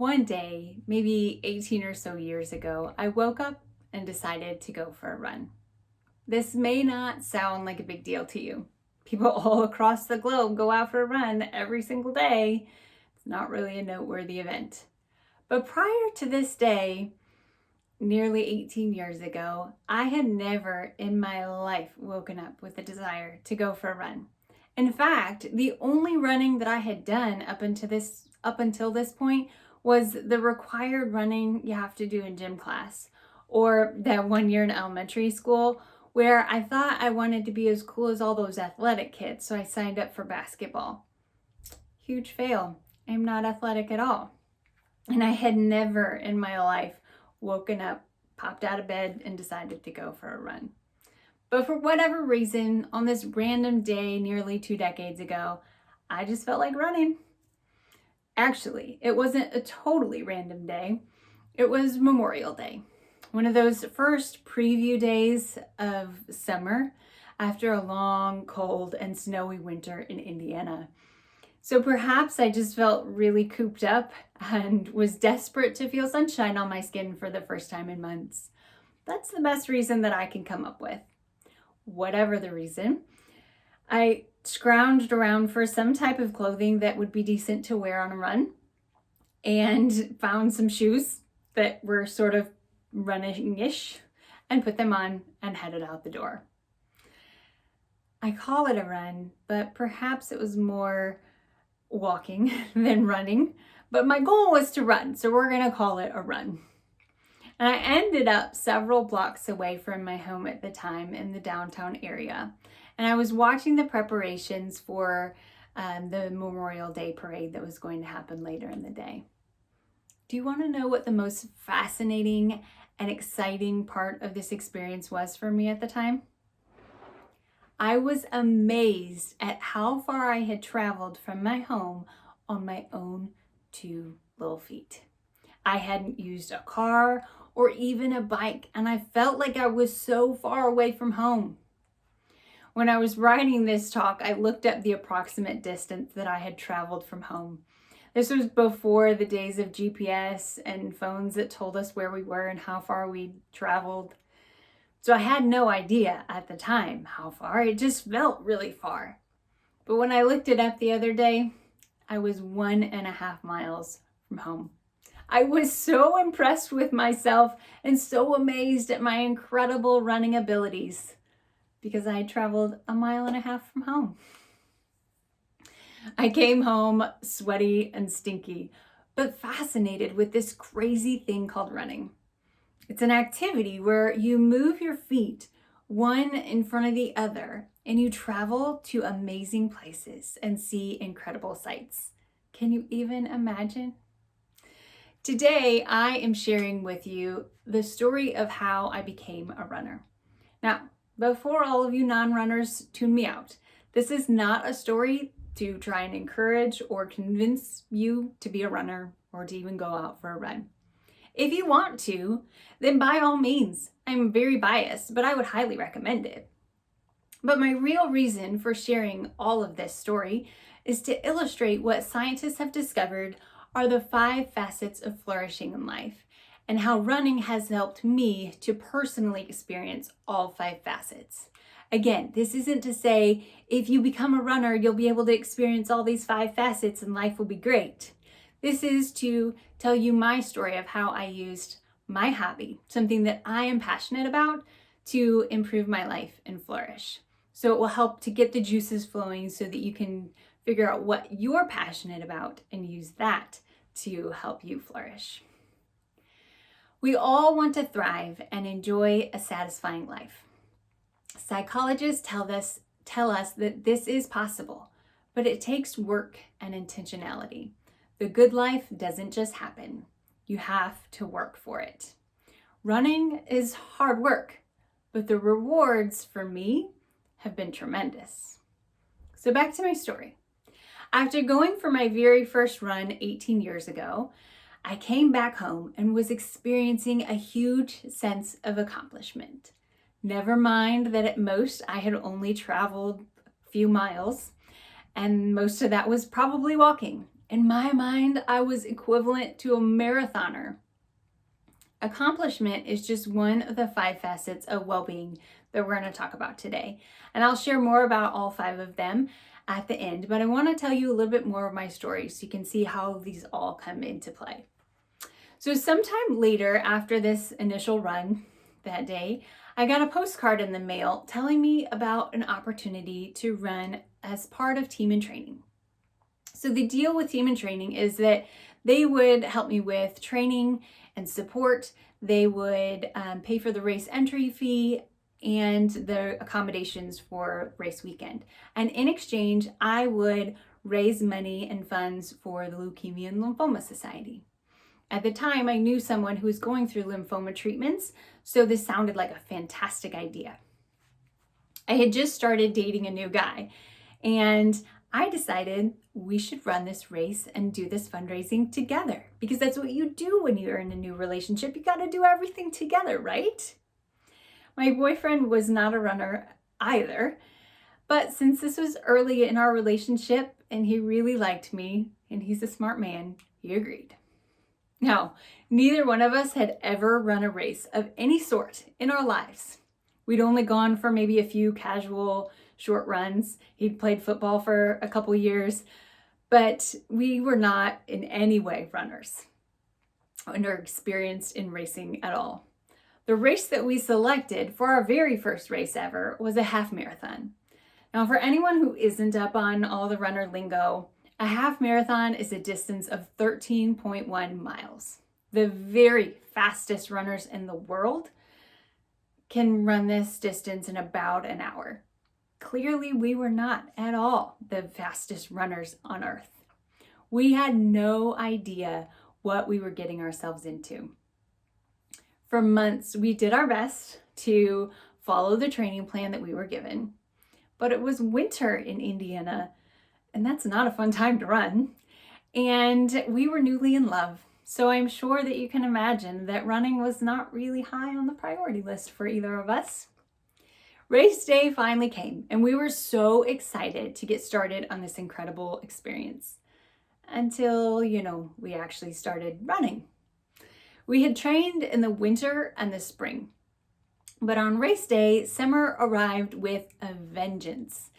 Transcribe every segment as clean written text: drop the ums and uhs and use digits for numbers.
One day, maybe 18 or so years ago, I woke up and decided to go for a run. This may not sound like a big deal to you. People all across the globe go out for a run every single day. It's not really a noteworthy event. But prior to this day, nearly 18 years ago, I had never in my life woken up with a desire to go for a run. In fact, the only running that I had done up until this point was the required running you have to do in gym class, or that 1 year in elementary school where I thought I wanted to be as cool as all those athletic kids, so I signed up for basketball. Huge fail. I'm not athletic at all. And I had never in my life woken up, popped out of bed, and decided to go for a run. But for whatever reason, on this random day nearly 2 decades ago, I just felt like running. Actually, it wasn't a totally random day. It was Memorial Day, one of those first preview days of summer after a long, cold, and snowy winter in Indiana. So perhaps I just felt really cooped up and was desperate to feel sunshine on my skin for the first time in months. That's the best reason that I can come up with. Whatever the reason, I scrounged around for some type of clothing that would be decent to wear on a run and found some shoes that were sort of running-ish and put them on and headed out the door. I call it a run, but perhaps it was more walking than running, but my goal was to run, so we're gonna call it a run. And I ended up several blocks away from my home at the time in the downtown area, and I was watching the preparations for the Memorial Day parade that was going to happen later in the day. Do you want to know what the most fascinating and exciting part of this experience was for me at the time? I was amazed at how far I had traveled from my home on my own 2 little feet. I hadn't used a car or even a bike, and I felt like I was so far away from home. When I was writing this talk, I looked up the approximate distance that I had traveled from home. This was before the days of GPS and phones that told us where we were and how far we'd traveled. So I had no idea at the time how far. It just felt really far. But when I looked it up the other day, I was 1.5 miles from home. I was so impressed with myself and so amazed at my incredible running abilities because I had traveled 1.5 miles from home. I came home sweaty and stinky, but fascinated with this crazy thing called running. It's an activity where you move your feet one in front of the other and you travel to amazing places and see incredible sights. Can you even imagine? Today, I am sharing with you the story of how I became a runner. Now, before all of you non-runners tune me out, this is not a story to try and encourage or convince you to be a runner or to even go out for a run. If you want to, then by all means, I'm very biased, but I would highly recommend it. But my real reason for sharing all of this story is to illustrate what scientists have discovered are the 5 facets of flourishing in life, and how running has helped me to personally experience all 5 facets. Again, this isn't to say if you become a runner, you'll be able to experience all these 5 facets and life will be great. This is to tell you my story of how I used my hobby, something that I am passionate about, to improve my life and flourish. So it will help to get the juices flowing so that you can figure out what you're passionate about and use that to help you flourish. We all want to thrive and enjoy a satisfying life. Psychologists tell us that this is possible, but it takes work and intentionality. The good life doesn't just happen. You have to work for it. Running is hard work, but the rewards for me have been tremendous. So back to my story. After going for my very first run 18 years ago, I came back home and was experiencing a huge sense of accomplishment. Never mind that at most I had only traveled a few miles, and most of that was probably walking. In my mind, I was equivalent to a marathoner. Accomplishment is just one of the 5 facets of well-being that we're going to talk about today. And I'll share more about all 5 of them at the end, but I want to tell you a little bit more of my story so you can see how these all come into play. So sometime later after this initial run that day, I got a postcard in the mail telling me about an opportunity to run as part of Team in Training. So the deal with Team in Training is that they would help me with training and support. They would pay for the race entry fee and the accommodations for race weekend. And in exchange, I would raise money and funds for the Leukemia and Lymphoma Society. At the time, I knew someone who was going through lymphoma treatments, so this sounded like a fantastic idea. I had just started dating a new guy, and I decided we should run this race and do this fundraising together, because that's what you do when you're in a new relationship. You got to do everything together, right? My boyfriend was not a runner either, but since this was early in our relationship and he really liked me and he's a smart man, he agreed. Now, neither one of us had ever run a race of any sort in our lives. We'd only gone for maybe a few casual short runs. He'd played football for a couple years, but we were not in any way runners or experienced in racing at all. The race that we selected for our very first race ever was a half marathon. Now, for anyone who isn't up on all the runner lingo, a half marathon is a distance of 13.1 miles. The very fastest runners in the world can run this distance in about an hour. Clearly, we were not at all the fastest runners on earth. We had no idea what we were getting ourselves into. For months, we did our best to follow the training plan that we were given, but it was winter in Indiana, and that's not a fun time to run. And we were newly in love, so I'm sure that you can imagine that running was not really high on the priority list for either of us. Race day finally came, and we were so excited to get started on this incredible experience until, we actually started running. We had trained in the winter and the spring, but on race day, summer arrived with a vengeance.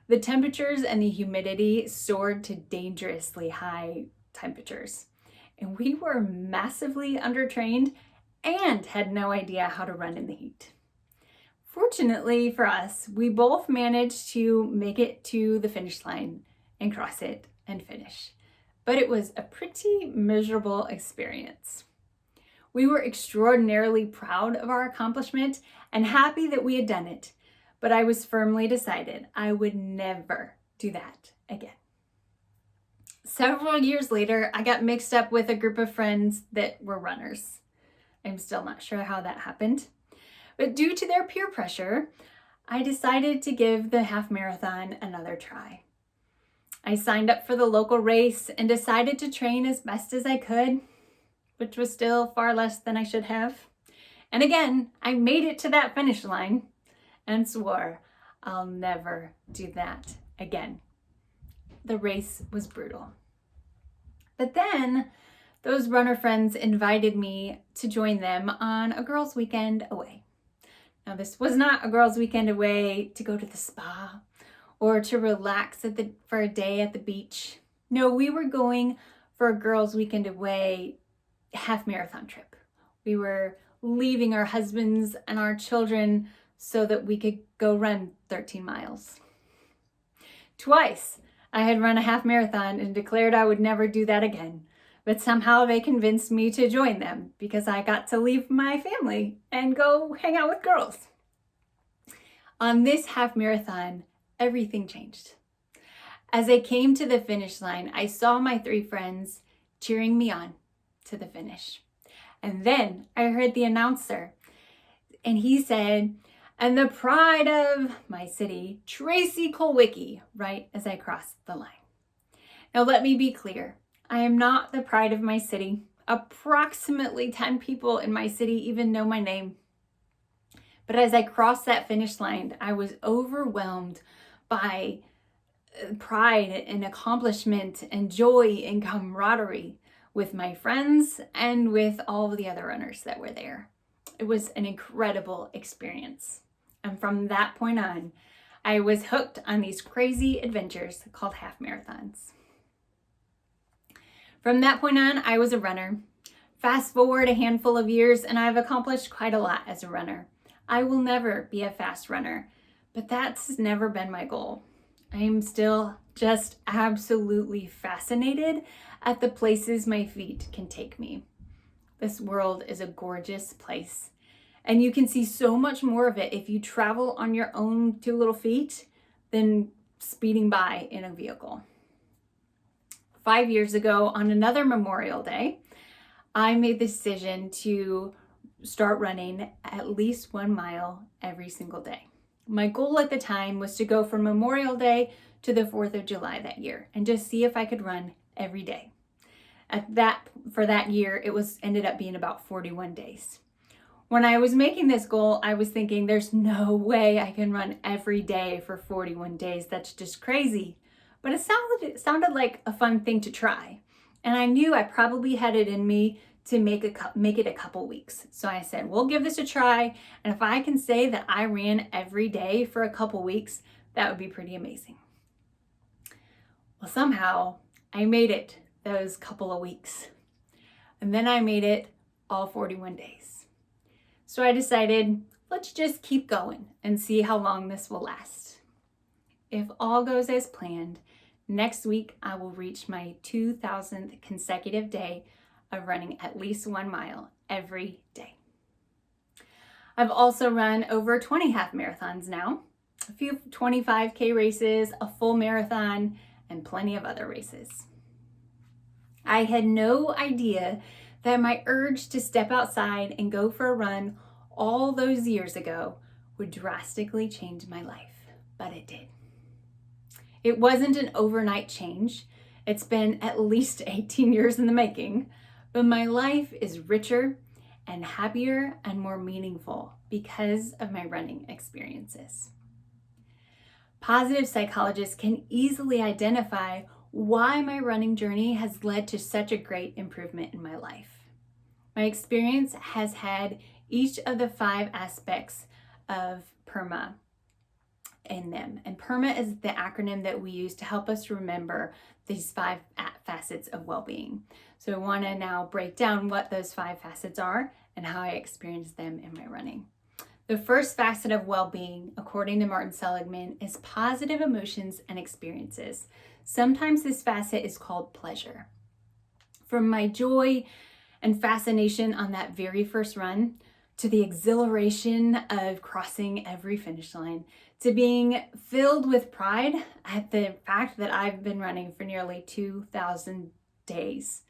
The temperatures and the humidity soared to dangerously high temperatures, and we were massively undertrained and had no idea how to run in the heat. Fortunately for us, we both managed to make it to the finish line and cross it and finish, but it was a pretty miserable experience. We were extraordinarily proud of our accomplishment and happy that we had done it, but I was firmly decided I would never do that again. Several years later, I got mixed up with a group of friends that were runners. I'm still not sure how that happened, but due to their peer pressure, I decided to give the half marathon another try. I signed up for the local race and decided to train as best as I could, which was still far less than I should have. And again, I made it to that finish line and swore I'll never do that again. The race was brutal. But then those runner friends invited me to join them on a girls' weekend away. Now, this was not a girls' weekend away to go to the spa or to relax for a day at the beach. No, we were going for a girls' weekend away half marathon trip. We were leaving our husbands and our children so that we could go run 13 miles. Twice I had run a half marathon and declared I would never do that again, but somehow they convinced me to join them because I got to leave my family and go hang out with girls. On this half marathon, everything changed. As I came to the finish line, I saw my 3 friends cheering me on to the finish. And then I heard the announcer, and he said, "And the pride of my city, Tracy Kulwicki," right as I crossed the line. Now let me be clear, I am not the pride of my city. Approximately 10 people in my city even know my name. But as I crossed that finish line, I was overwhelmed by pride and accomplishment and joy and camaraderie with my friends and with all the other runners that were there. It was an incredible experience. And from that point on, I was hooked on these crazy adventures called half marathons. From that point on, I was a runner. Fast forward a handful of years, and I've accomplished quite a lot as a runner. I will never be a fast runner, but that's never been my goal. I am still just absolutely fascinated at the places my feet can take me. This world is a gorgeous place, and you can see so much more of it if you travel on your own two little feet than speeding by in a vehicle. 5 years ago, on another Memorial Day, I made the decision to start running at least 1 mile every single day. My goal at the time was to go from Memorial Day to the 4th of July that year and just see if I could run every day. For that year, it ended up being about 41 days. When I was making this goal, I was thinking there's no way I can run every day for 41 days. That's just crazy. But it sounded like a fun thing to try. And I knew I probably had it in me to make it a couple weeks. So I said, we'll give this a try. And if I can say that I ran every day for a couple weeks, that would be pretty amazing. Well, somehow I made it those couple of weeks. And then I made it all 41 days. So I decided, let's just keep going and see how long this will last. If all goes as planned, next week I will reach my 2,000th consecutive day of running at least 1 mile every day. I've also run over 20 half marathons now, a few 25K races, a full marathon, and plenty of other races. I had no idea that my urge to step outside and go for a run all those years ago would drastically change my life, but it did. It wasn't an overnight change. It's been at least 18 years in the making, but my life is richer and happier and more meaningful because of my running experiences. Positive psychologists can easily identify why my running journey has led to such a great improvement in my life. My experience has had each of the 5 aspects of PERMA in them. And PERMA is the acronym that we use to help us remember these 5 facets of well-being. So I want to now break down what those 5 facets are and how I experience them in my running. The first facet of well-being, according to Martin Seligman, is positive emotions and experiences. Sometimes this facet is called pleasure. From my joy and fascination on that very first run, to the exhilaration of crossing every finish line, to being filled with pride at the fact that I've been running for nearly 2,000 days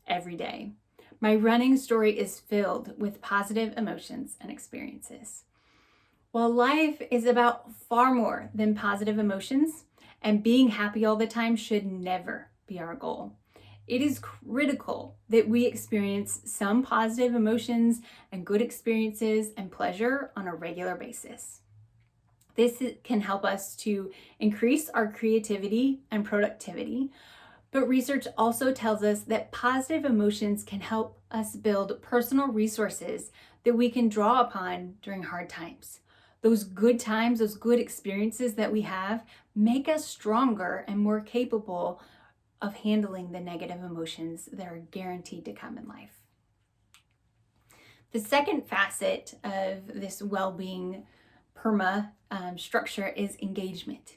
every day. My running story is filled with positive emotions and experiences. While life is about far more than positive emotions, and being happy all the time should never be our goal. It is critical that we experience some positive emotions and good experiences and pleasure on a regular basis. This can help us to increase our creativity and productivity, but research also tells us that positive emotions can help us build personal resources that we can draw upon during hard times. Those good times, those good experiences that we have make us stronger and more capable of handling the negative emotions that are guaranteed to come in life. The second facet of this well-being PERMA structure is engagement.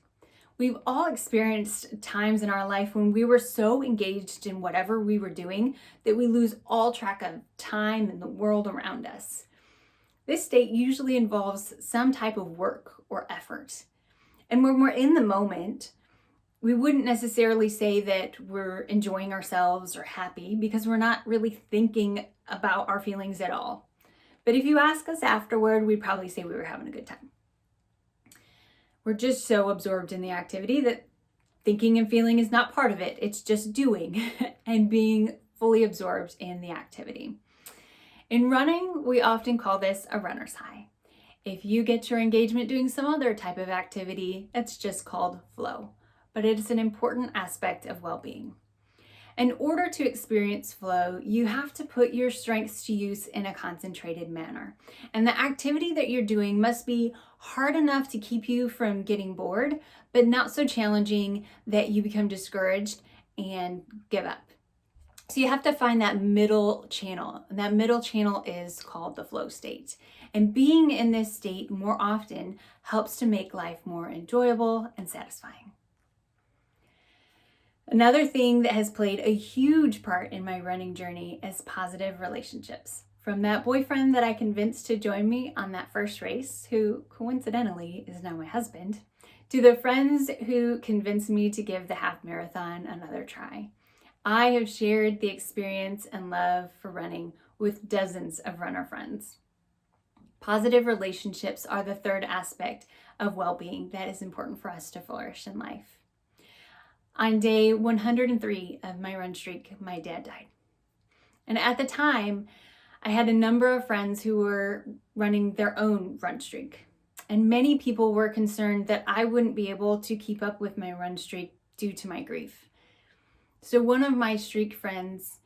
We've all experienced times in our life when we were so engaged in whatever we were doing that we lose all track of time and the world around us. This state usually involves some type of work or effort. And when we're in the moment, we wouldn't necessarily say that we're enjoying ourselves or happy because we're not really thinking about our feelings at all. But if you ask us afterward, we'd probably say we were having a good time. We're just so absorbed in the activity that thinking and feeling is not part of it. It's just doing and being fully absorbed in the activity. In running, we often call this a runner's high. If you get your engagement doing some other type of activity, it's just called flow. but it is an important aspect of well-being. In order to experience flow, you have to put your strengths to use in a concentrated manner. And the activity that you're doing must be hard enough to keep you from getting bored, but not so challenging that you become discouraged and give up. So you have to find that middle channel. And that middle channel is called the flow state. And being in this state more often helps to make life more enjoyable and satisfying. Another thing that has played a huge part in my running journey is positive relationships. From that boyfriend that I convinced to join me on that first race, who coincidentally is now my husband, to the friends who convinced me to give the half marathon another try. I have shared the experience and love for running with dozens of runner friends. Positive relationships are the third aspect of well-being that is important for us to flourish in life. On day 103 of my run streak, my dad died. And at the time, I had a number of friends who were running their own run streak. And many people were concerned that I wouldn't be able to keep up with my run streak due to my grief. So one of my streak friends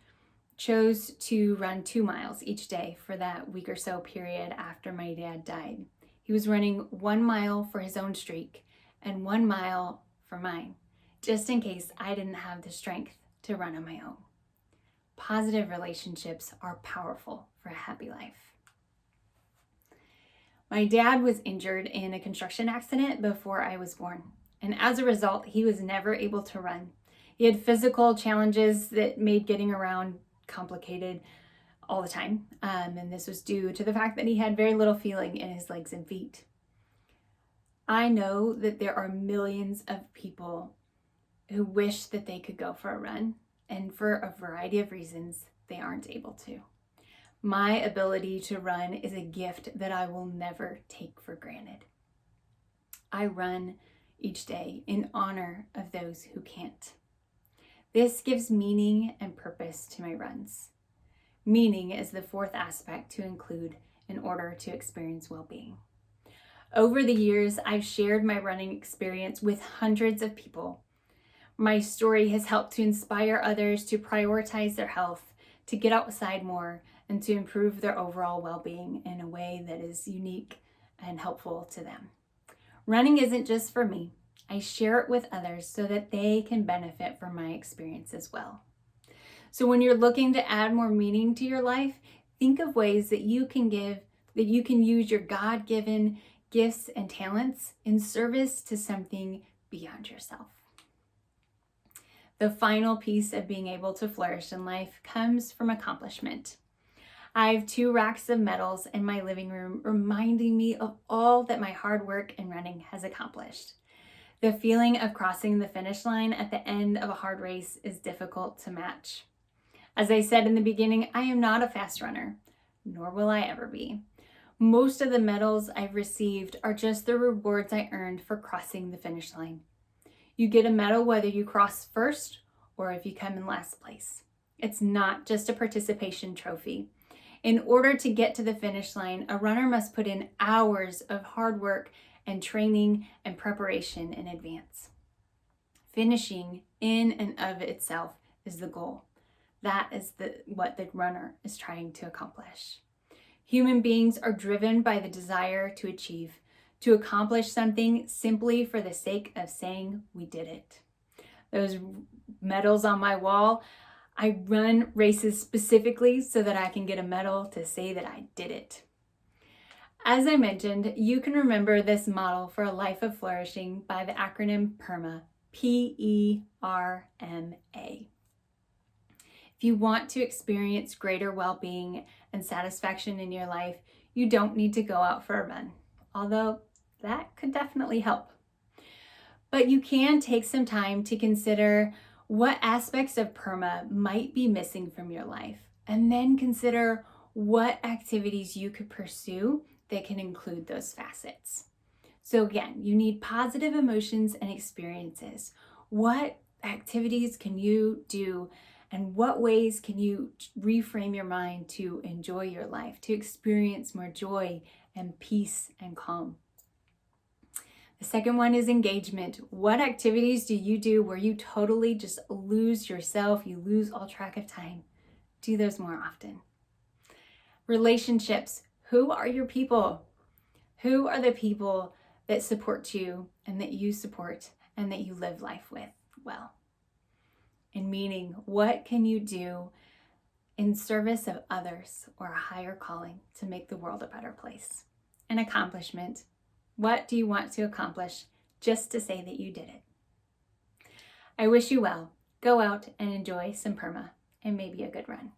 chose to run 2 miles each day for that week or so period after my dad died. He was running 1 mile for his own streak and 1 mile for mine, just in case I didn't have the strength to run on my own. Positive relationships are powerful for a happy life. My dad was injured in a construction accident before I was born, and as a result, he was never able to run. He had physical challenges that made getting around complicated all the time, and this was due to the fact that he had very little feeling in his legs and feet. I know that there are millions of people who wish that they could go for a run, and for a variety of reasons, they aren't able to. My ability to run is a gift that I will never take for granted. I run each day in honor of those who can't. This gives meaning and purpose to my runs. Meaning is the fourth aspect to include in order to experience well-being. Over the years, I've shared my running experience with hundreds of people. My story has helped to inspire others to prioritize their health, to get outside more, and to improve their overall well-being in a way that is unique and helpful to them. Running isn't just for me. I share it with others so that they can benefit from my experience as well. So when you're looking to add more meaning to your life, think of ways that you can use your God-given gifts and talents in service to something beyond yourself. The final piece of being able to flourish in life comes from accomplishment. I have 2 racks of medals in my living room reminding me of all that my hard work and running has accomplished. The feeling of crossing the finish line at the end of a hard race is difficult to match. As I said in the beginning, I am not a fast runner, nor will I ever be. Most of the medals I've received are just the rewards I earned for crossing the finish line. You get a medal whether you cross first or if you come in last place. It's not just a participation trophy. In order to get to the finish line, a runner must put in hours of hard work and training and preparation in advance. Finishing in and of itself is the goal. That is what the runner is trying to accomplish. Human beings are driven by the desire to achieve, to accomplish something simply for the sake of saying we did it. Those medals on my wall, I run races specifically so that I can get a medal to say that I did it. As I mentioned, you can remember this model for a life of flourishing by the acronym PERMA, P-E-R-M-A. If you want to experience greater well-being and satisfaction in your life, you don't need to go out for a run, although that could definitely help. But you can take some time to consider what aspects of PERMA might be missing from your life, and then consider what activities you could pursue that can include those facets. So again, you need positive emotions and experiences. What activities can you do, and what ways can you reframe your mind to enjoy your life, to experience more joy and peace and calm? The second one is engagement. What activities do you do where you totally just lose yourself, you lose all track of time? Do those more often. Relationships. Who are your people? Who are the people that support you and that you support and that you live life with well? And meaning, what can you do in service of others or a higher calling to make the world a better place? An accomplishment. What do you want to accomplish just to say that you did it? I wish you well. Go out and enjoy some PERMA and maybe a good run.